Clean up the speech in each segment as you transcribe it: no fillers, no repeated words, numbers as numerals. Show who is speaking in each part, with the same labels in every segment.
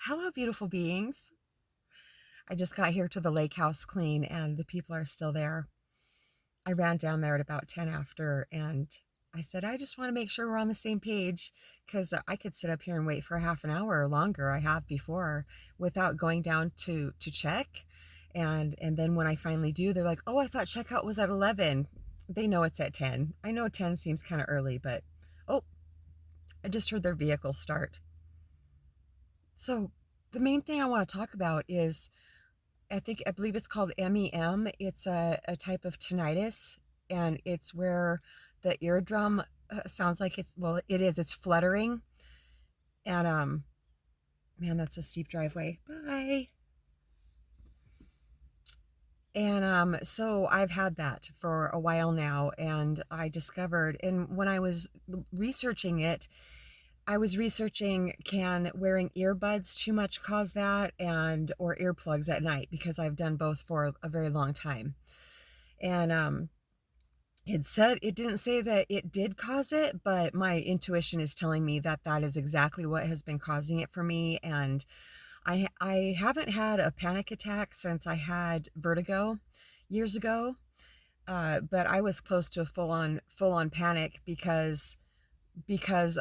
Speaker 1: Hello, beautiful beings. I just got here to the lake house clean and the people are still there. I ran down there at about 10 after and I said, I just want to make sure we're on the same page because I could sit up here and wait for half an hour or longer. I have before without going down to check. And then when I finally do, they're like, oh, I thought checkout was at 11. They know it's at 10. I know 10 seems kind of early, but oh, I just heard their vehicle start. So the main thing I want to talk about is I believe it's called MEM. It's a type of tinnitus, and it's where the eardrum sounds like it is. It's fluttering, and man, that's a steep driveway. Bye. And so I've had that for a while now, and I discovered, and when I was researching it, I was researching, can wearing earbuds too much cause that, and or earplugs at night, because I've done both for a very long time. And it didn't say that it did cause it, but my intuition is telling me that that is exactly what has been causing it for me. And I haven't had a panic attack since I had vertigo years ago, but I was close to a full on panic because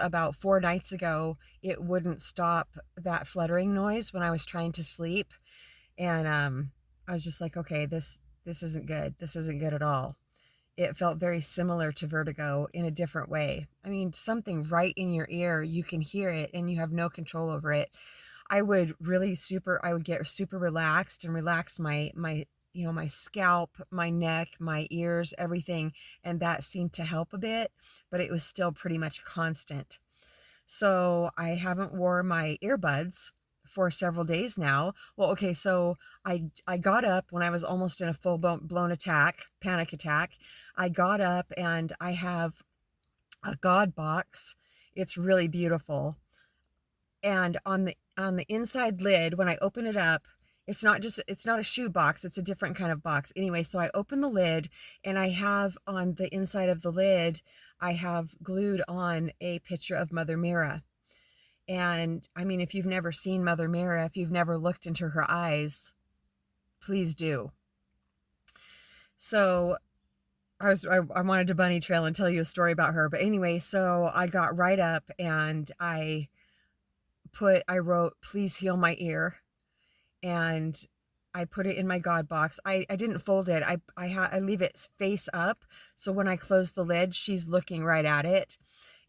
Speaker 1: about 4 nights ago it wouldn't stop that fluttering noise when I was trying to sleep. And I was just like, okay, this isn't good. This isn't good at all. It felt very similar to vertigo in a different way. I mean, something right in your ear, you can hear it and you have no control over it. I would get super relaxed and relax my scalp, my neck, my ears, everything. And that seemed to help a bit, but it was still pretty much constant. So I haven't wore my earbuds for several days now. Well, okay, so I got up when I was almost in a full blown panic attack. I got up and I have a God box. It's really beautiful. And on the inside lid, when I open it up, it's not a shoe box, it's a different kind of box. Anyway, so I open the lid and I have on the inside of the lid, I have glued on a picture of Mother Mira. And I mean, if you've never seen Mother Mira, if you've never looked into her eyes, please do. So I wanted to bunny trail and tell you a story about her. But anyway, so I got right up and I wrote, please heal my ear. And I put it in my God box. I didn't fold it. I leave it face up. So when I close the lid, she's looking right at it.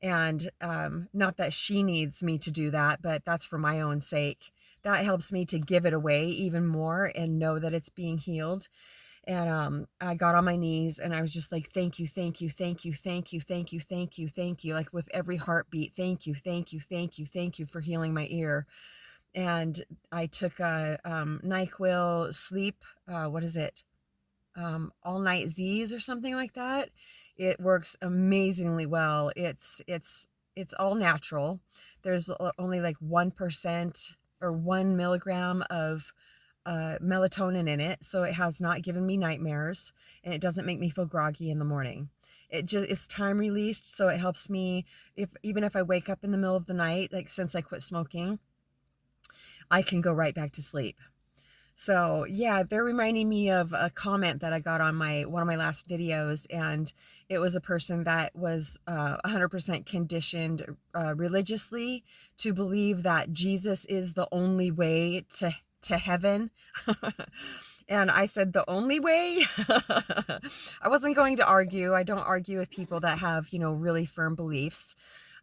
Speaker 1: And not that she needs me to do that, but that's for my own sake. That helps me to give it away even more and know that it's being healed. And I got on my knees and I was just like, thank you, thank you, thank you, thank you, thank you, thank you, thank you. Like with every heartbeat, thank you, thank you, thank you, thank you for healing my ear. And I took a NyQuil sleep, what is it? All night Z's or something like that. It works amazingly well. It's all natural. There's only like 1% or 1 milligram of melatonin in it, so it has not given me nightmares, and it doesn't make me feel groggy in the morning. It's time released, so it helps me even if I wake up in the middle of the night, like since I quit smoking, I can go right back to sleep. So yeah, they're reminding me of a comment that I got on my one of my last videos, and it was a person that was 100% conditioned religiously to believe that Jesus is the only way to heaven. And I said, the only way? I wasn't going to argue. I don't argue with people that have, really firm beliefs.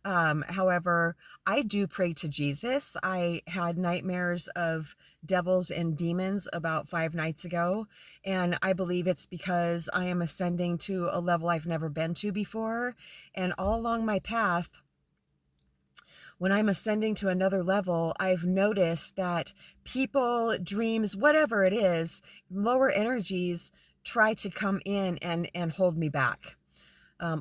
Speaker 1: However, I do pray to Jesus. I had nightmares of devils and demons about 5 nights ago, and I believe it's because I am ascending to a level I've never been to before. And all along my path, when I'm ascending to another level, I've noticed that people, dreams, whatever it is, lower energies try to come in and hold me back.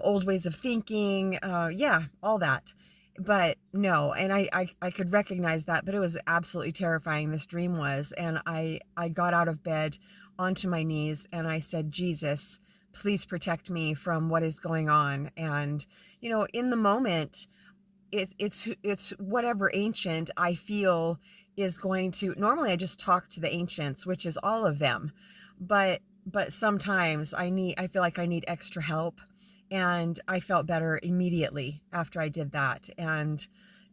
Speaker 1: Old ways of thinking, yeah, all that. But no, and I could recognize that, but it was absolutely terrifying, this dream was. And I got out of bed onto my knees and I said, Jesus, please protect me from what is going on. And, in the moment, it's whatever ancient I feel is going to, normally I just talk to the ancients, which is all of them, but sometimes I feel like I need extra help, and I felt better immediately after I did that. And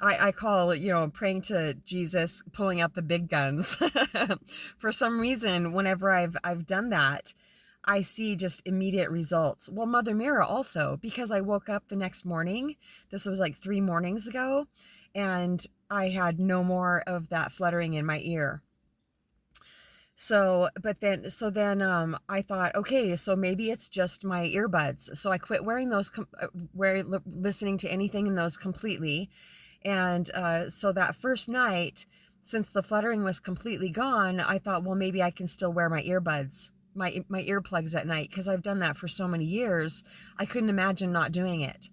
Speaker 1: I call, praying to Jesus, pulling out the big guns. For some reason, whenever I've done that, I see just immediate results. Well, Mother Mira also, because I woke up the next morning. This was like 3 mornings ago, and I had no more of that fluttering in my ear. So then I thought, okay, so maybe it's just my earbuds. So I quit wearing those, listening to anything in those completely. And so that first night, since the fluttering was completely gone, I thought, well, maybe I can still wear my earbuds, my earplugs at night, because I've done that for so many years. I couldn't imagine not doing it.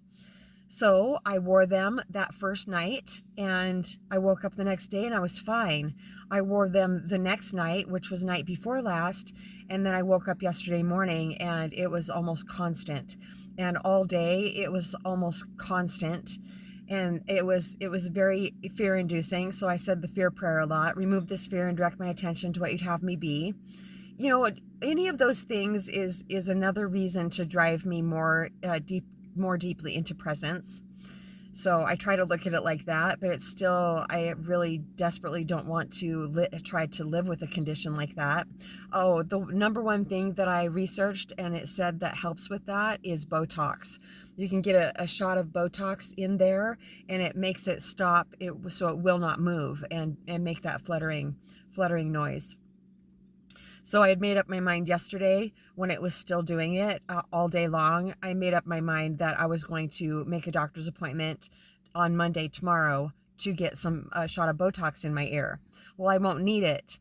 Speaker 1: So I wore them that first night, and I woke up the next day and I was fine. I wore them the next night, which was night before last, and then I woke up yesterday morning and it was almost constant. And all day it was almost constant. And it was very fear-inducing. So I said the fear prayer a lot. Remove this fear and direct my attention to what you'd have me be. Any of those things is another reason to drive me more deeply into presence. So I try to look at it like that, but it's still, I really desperately don't want to try to live with a condition like that. Oh, the number one thing that I researched and it said that helps with that is Botox. You can get a shot of Botox in there and it makes it stop so it will not move and make that fluttering noise. So I had made up my mind yesterday when it was still doing it all day long. I made up my mind that I was going to make a doctor's appointment on Monday, tomorrow, to get some shot of Botox in my ear. Well, I won't need it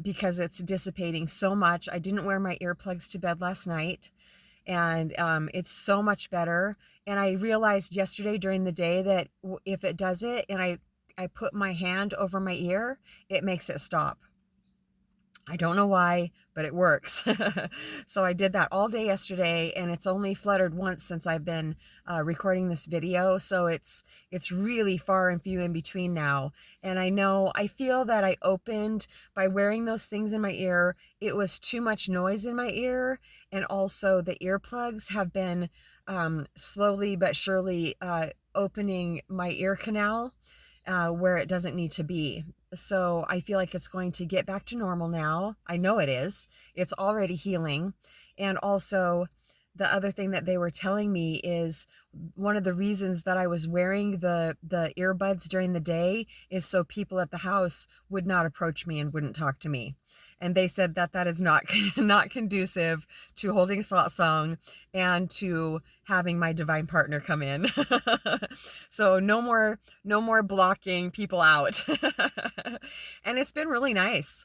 Speaker 1: because it's dissipating so much. I didn't wear my earplugs to bed last night, and it's so much better. And I realized yesterday during the day that if it does it and I put my hand over my ear, it makes it stop. I don't know why, but it works. So I did that all day yesterday, and it's only fluttered once since I've been recording this video. So it's really far and few in between now. And I feel that I opened by wearing those things in my ear. It was too much noise in my ear. And also the earplugs have been slowly but surely opening my ear canal where it doesn't need to be. So I feel like it's going to get back to normal now. I know it is. It's already healing. And also, the other thing that they were telling me is one of the reasons that I was wearing the earbuds during the day is so people at the house would not approach me and wouldn't talk to me. And they said that is not conducive to holding satsang and to having my divine partner come in. So no more blocking people out. And it's been really nice.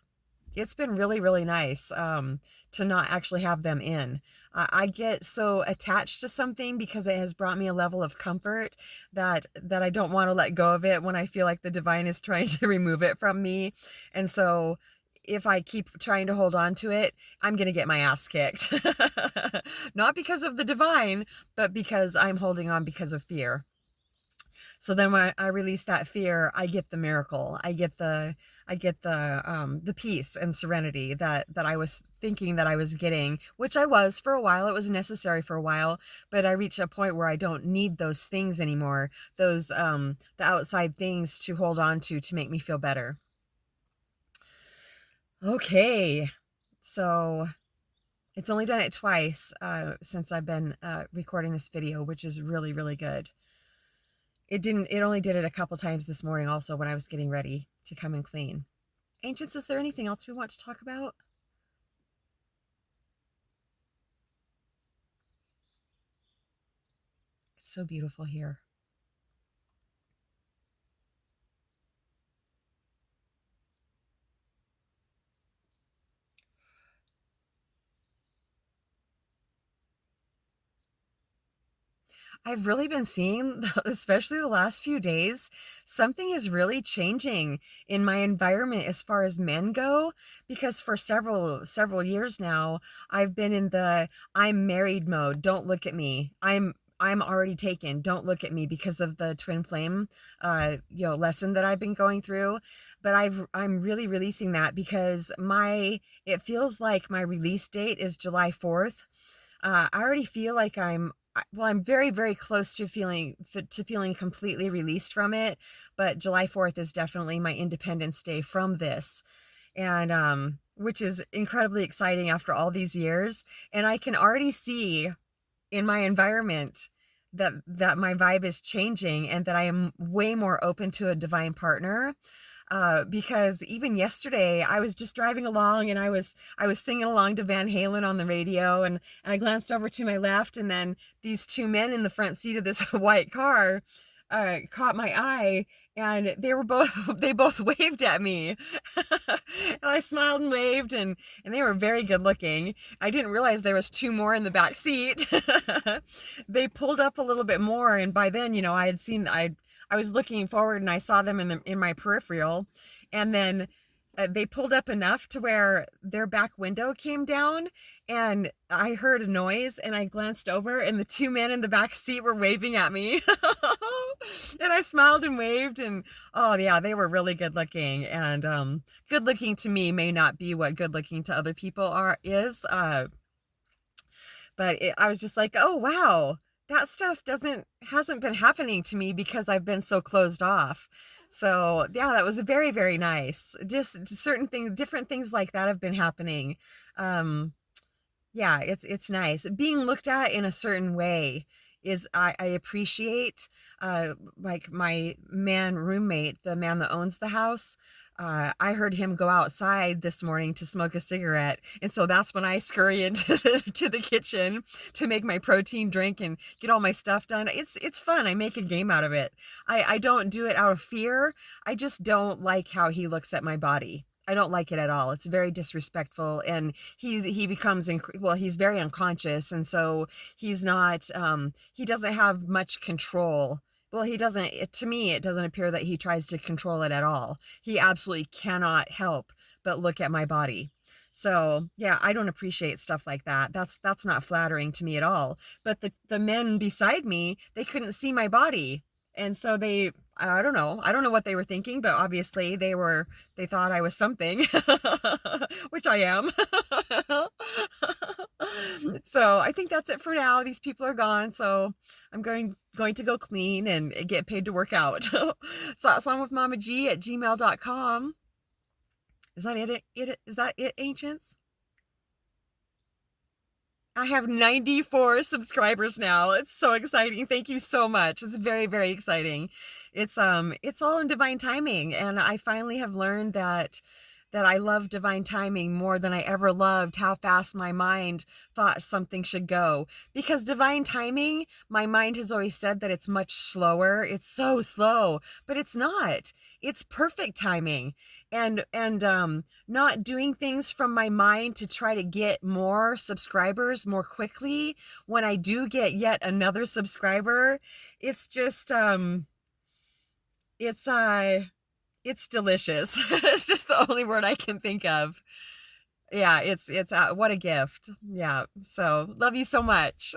Speaker 1: It's been really, really nice to not actually have them in. I get so attached to something because it has brought me a level of comfort that I don't want to let go of it when I feel like the divine is trying to remove it from me. And so if I keep trying to hold on to it, I'm going to get my ass kicked. Not because of the divine, but because I'm holding on because of fear. So then when I release that fear, I get the miracle. I get the peace and serenity that I was thinking that I was getting, which I was for a while. It was necessary for a while, but I reached a point where I don't need those things anymore. Those the outside things to hold on to make me feel better. Okay, so it's only done it twice since I've been recording this video, which is really, really good. It only did it a couple times this morning also when I was getting ready to come and clean. Ancients, is there anything else we want to talk about? It's so beautiful here. I've really been seeing, especially the last few days, something is really changing in my environment as far as men go, because for several years now, I've been in the I'm married mode. Don't look at me. I'm already taken. Don't look at me, because of the twin flame, lesson that I've been going through. but I'm really releasing that because it feels like my release date is July 4th. I already feel like I'm very, very close to feeling completely released from it, but July 4th is definitely my Independence Day from this. And which is incredibly exciting after all these years. And I can already see in my environment that my vibe is changing and that I am way more open to a divine partner. Because even yesterday I was just driving along and I was singing along to Van Halen on the radio, and I glanced over to my left, and then these two men in the front seat of this white car caught my eye, and they both waved at me. And I smiled and waved, and they were very good looking. I didn't realize there was two more in the back seat. They pulled up a little bit more, and by then, I was looking forward and I saw them in my peripheral, and then they pulled up enough to where their back window came down, and I heard a noise, and I glanced over, and the two men in the back seat were waving at me. And I smiled and waved, and oh yeah, they were really good looking. And good looking to me may not be what good looking to other people is. But I was just like, oh wow, that stuff hasn't been happening to me because I've been so closed off. So yeah, that was very, very nice. Just certain things, different things like that have been happening. Um, yeah, it's nice. Being looked at in a certain way is I appreciate like my man roommate, the man that owns the house. I heard him go outside this morning to smoke a cigarette, and so that's when I scurry into to the kitchen to make my protein drink and get all my stuff done. It's fun. I make a game out of it. I don't do it out of fear. I just don't like how he looks at my body. I don't like it at all. It's very disrespectful, and he's very unconscious, and so he doesn't have much control. Well, he doesn't, to me, it doesn't appear that he tries to control it at all. He absolutely cannot help but look at my body. So yeah, I don't appreciate stuff like that. That's not flattering to me at all. But the men beside me, they couldn't see my body. And so I don't know. I don't know what they were thinking, but obviously they thought I was something, which I am. So I think that's it for now. These people are gone, so I'm going to go clean and get paid to work out. So islamwithmamag@gmail.com. Is that it? Is that it, ancients? I have 94 subscribers now. It's so exciting. Thank you so much. It's very, very exciting. It's all in divine timing, and I finally have learned that I love divine timing more than I ever loved how fast my mind thought something should go. Because divine timing, my mind has always said that it's much slower. It's so slow, but it's not. It's perfect timing. And not doing things from my mind to try to get more subscribers more quickly. When I do get yet another subscriber, it's just it's it's delicious. It's just the only word I can think of. Yeah, it's what a gift. Yeah. So love you so much.